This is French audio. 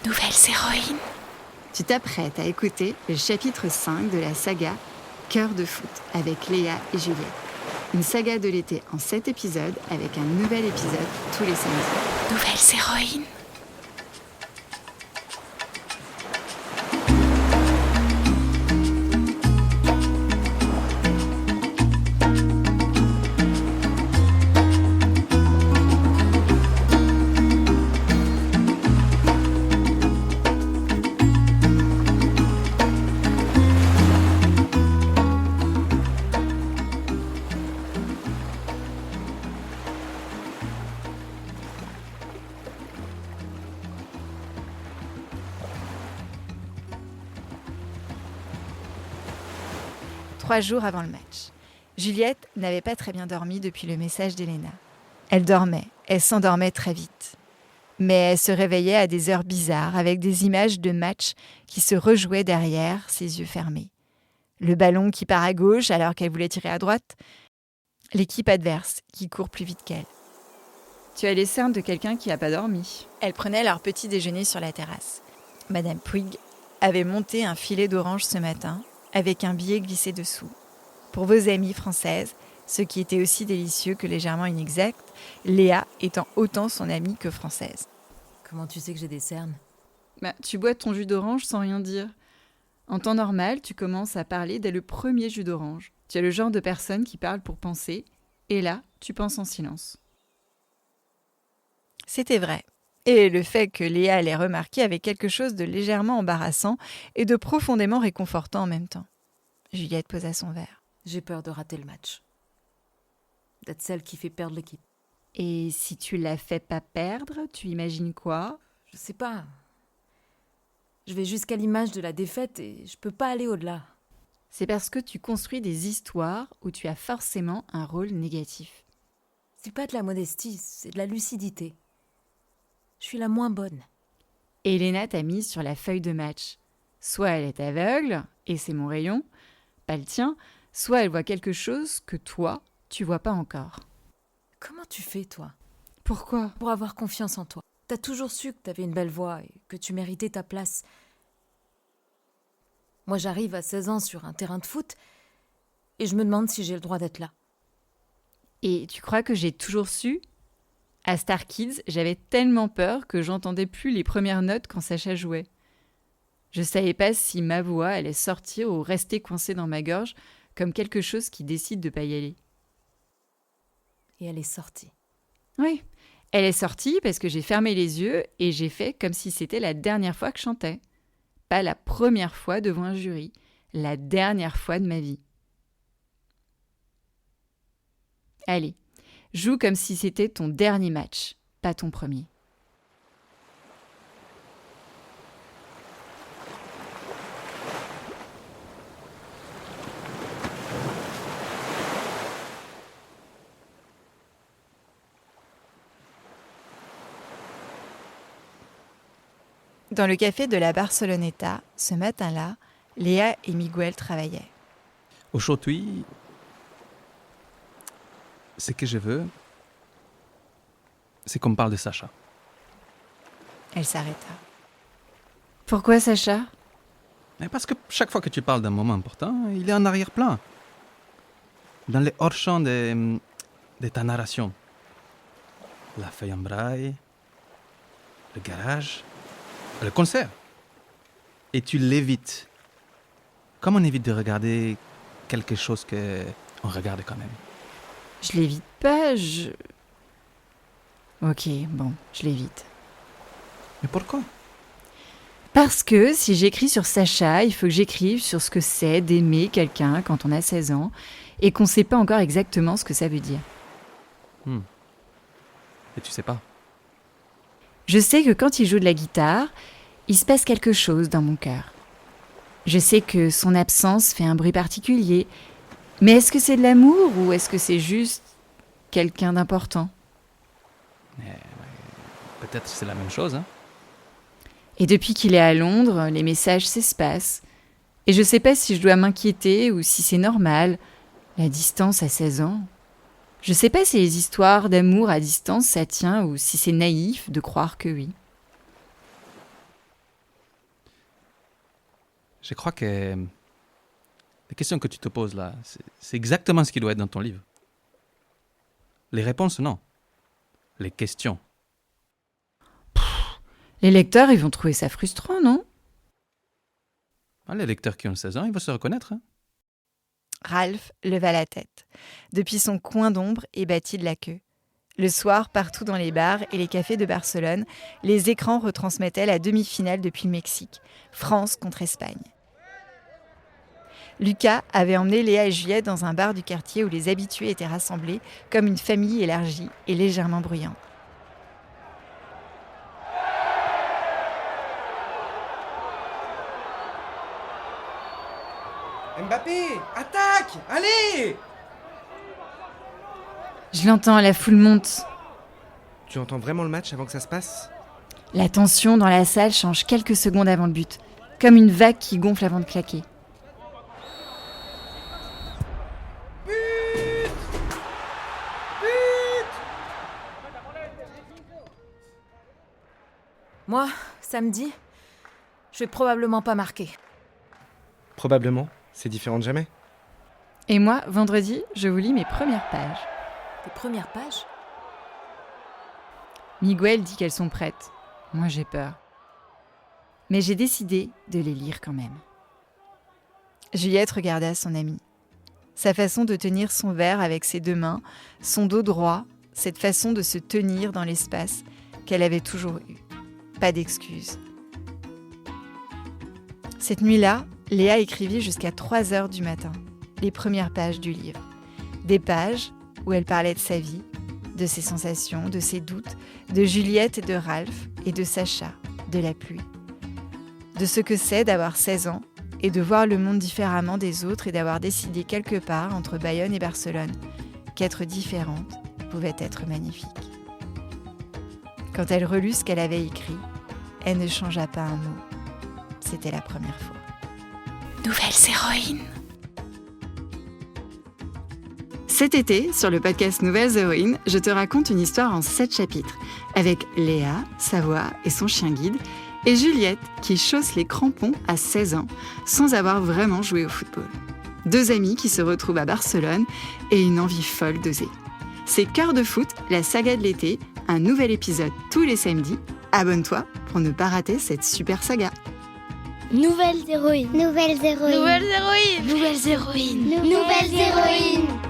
Nouvelles héroïnes. Tu t'apprêtes à écouter le chapitre 5 de la saga Cœur de foot avec Léa et Juliette. Une saga de l'été en 7 épisodes avec un nouvel épisode tous les samedis. Nouvelles héroïnes. Trois jours avant le match. Juliette n'avait pas très bien dormi depuis le message d'Elena. Elle s'endormait très vite. Mais elle se réveillait à des heures bizarres avec des images de match qui se rejouaient derrière ses yeux fermés. Le ballon qui part à gauche alors qu'elle voulait tirer à droite. L'équipe adverse qui court plus vite qu'elle. Tu as les cernes de quelqu'un qui n'a pas dormi. Elles prenaient leur petit déjeuner sur la terrasse. Madame Puig avait monté un filet d'orange ce matin avec un billet glissé dessous. Pour vos amies françaises, ce qui était aussi délicieux que légèrement inexact, Léa étant autant son amie que française. Comment tu sais que j'ai des cernes ? Tu bois ton jus d'orange sans rien dire. En temps normal, tu commences à parler dès le premier jus d'orange. Tu es le genre de personne qui parle pour penser, et là, tu penses en silence. C'était vrai. Et le fait que Léa l'ait remarqué avait quelque chose de légèrement embarrassant et de profondément réconfortant en même temps. Juliette posa son verre. J'ai peur de rater le match. D'être celle qui fait perdre l'équipe. Et si tu la fais pas perdre, tu imagines quoi ? Je sais pas. Je vais jusqu'à l'image de la défaite et je peux pas aller au-delà. C'est parce que tu construis des histoires où tu as forcément un rôle négatif. C'est pas de la modestie, c'est de la lucidité. Je suis la moins bonne. Elena t'a mise sur la feuille de match. Soit elle est aveugle, et c'est mon rayon, pas le tien, soit elle voit quelque chose que toi, tu vois pas encore. Comment tu fais, toi ? Pourquoi ? Pour avoir confiance en toi. T'as toujours su que t'avais une belle voix et que tu méritais ta place. Moi, j'arrive à 16 ans sur un terrain de foot et je me demande si j'ai le droit d'être là. Et tu crois que j'ai toujours su ? À Star Kids, j'avais tellement peur que j'entendais plus les premières notes quand Sacha jouait. Je savais pas si ma voix allait sortir ou rester coincée dans ma gorge comme quelque chose qui décide de pas y aller. Et elle est sortie. Oui, elle est sortie parce que j'ai fermé les yeux et j'ai fait comme si c'était la dernière fois que je chantais. Pas la première fois devant un jury, la dernière fois de ma vie. Allez, joue comme si c'était ton dernier match, pas ton premier. Dans le café de la Barceloneta, ce matin-là, Léa et Miguel travaillaient. Aujourd'hui, ce que je veux, c'est qu'on parle de Sacha. Elle s'arrêta. Pourquoi Sacha ? Mais parce que chaque fois que tu parles d'un moment important, il est en arrière-plan. Dans les hors-champs de ta narration. La feuille en braille, le garage, le concert. Et tu l'évites. Comme on évite de regarder quelque chose qu'on regarde quand même. Je l'évite pas, Ok, bon, je l'évite. Mais pourquoi ? Parce que si j'écris sur Sacha, il faut que j'écrive sur ce que c'est d'aimer quelqu'un quand on a 16 ans et qu'on ne sait pas encore exactement ce que ça veut dire. Et tu sais pas. Je sais que quand il joue de la guitare, il se passe quelque chose dans mon cœur. Je sais que son absence fait un bruit particulier, mais est-ce que c'est de l'amour ou est-ce que c'est juste quelqu'un d'important ? Peut-être c'est la même chose, hein ? Et depuis qu'il est à Londres, les messages s'espacent. Et je sais pas si je dois m'inquiéter ou si c'est normal. La distance à 16 ans. Je sais pas si les histoires d'amour à distance ça tient ou si c'est naïf de croire que oui. Je crois que les questions que tu te poses là, c'est exactement ce qui doit être dans ton livre. Les réponses, non. Les questions. Les lecteurs, ils vont trouver ça frustrant, non? Ah, les lecteurs qui ont 16 ans, ils vont se reconnaître. Hein. Ralph leva la tête, depuis son coin d'ombre et battit de la queue. Le soir, partout dans les bars et les cafés de Barcelone, les écrans retransmettaient la demi-finale depuis le Mexique, France contre Espagne. Lucas avait emmené Léa et Juliette dans un bar du quartier où les habitués étaient rassemblés comme une famille élargie et légèrement bruyante. Mbappé, attaque! Allez! Je l'entends, la foule monte. Tu entends vraiment le match avant que ça se passe? La tension dans la salle change quelques secondes avant le but, comme une vague qui gonfle avant de claquer. Moi, samedi, je vais probablement pas marquer. Probablement, c'est différent de jamais. Et moi, vendredi, je vous lis mes premières pages. Tes premières pages? Miguel dit qu'elles sont prêtes. Moi, j'ai peur. Mais j'ai décidé de les lire quand même. Juliette regarda son amie. Sa façon de tenir son verre avec ses deux mains, son dos droit, cette façon de se tenir dans l'espace qu'elle avait toujours eue. Pas d'excuses. Cette nuit-là, Léa écrivit jusqu'à 3h du matin, les premières pages du livre. Des pages où elle parlait de sa vie, de ses sensations, de ses doutes, de Juliette et de Ralph et de Sacha, de la pluie. De ce que c'est d'avoir 16 ans et de voir le monde différemment des autres et d'avoir décidé quelque part entre Bayonne et Barcelone qu'être différente pouvait être magnifique. Quand elle relut ce qu'elle avait écrit, elle ne changea pas un mot. C'était la première fois. Nouvelles héroïnes. Cet été, sur le podcast Nouvelles héroïnes, je te raconte une histoire en 7 chapitres, avec Léa, sa voix et son chien guide, et Juliette, qui chausse les crampons à 16 ans, sans avoir vraiment joué au football. 2 amis qui se retrouvent à Barcelone et une envie folle d'oser. C'est Cœur de foot, la saga de l'été, un nouvel épisode tous les samedis. Abonne-toi pour ne pas rater cette super saga. Nouvelles héroïnes. Nouvelles héroïnes. Nouvelles héroïnes. Nouvelles héroïnes. Nouvelles héroïnes.